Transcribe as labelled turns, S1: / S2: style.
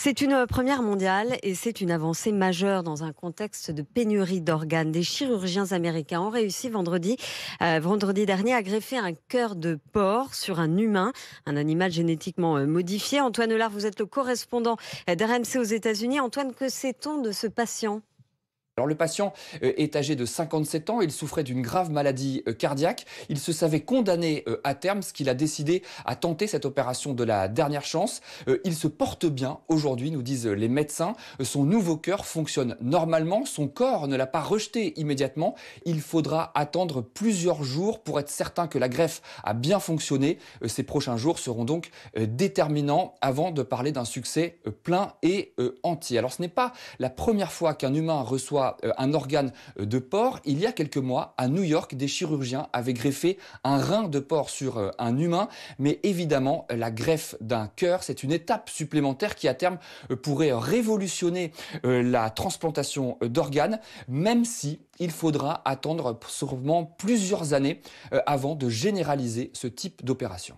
S1: C'est une première mondiale et c'est une avancée majeure dans un contexte de pénurie d'organes. Des chirurgiens américains ont réussi vendredi dernier à greffer un cœur de porc sur un humain, un animal génétiquement modifié. Antoine Lard, vous êtes le correspondant d'RMC aux États-Unis. Antoine, que sait-on de ce patient?
S2: Alors le patient est âgé de 57 ans, il souffrait d'une grave maladie cardiaque, il se savait condamné à terme, ce qu'il a décidé à tenter cette opération de la dernière chance. Il se porte bien aujourd'hui, nous disent les médecins, son nouveau cœur fonctionne normalement, son corps ne l'a pas rejeté immédiatement, il faudra attendre plusieurs jours pour être certain que la greffe a bien fonctionné. Ces prochains jours seront donc déterminants avant de parler d'un succès plein et entier. Alors ce n'est pas la première fois qu'un humain reçoit un organe de porc. Il y a quelques mois, à New York, des chirurgiens avaient greffé un rein de porc sur un humain. Mais évidemment, la greffe d'un cœur, c'est une étape supplémentaire qui, à terme, pourrait révolutionner la transplantation d'organes, même si il faudra attendre sûrement plusieurs années avant de généraliser ce type d'opération.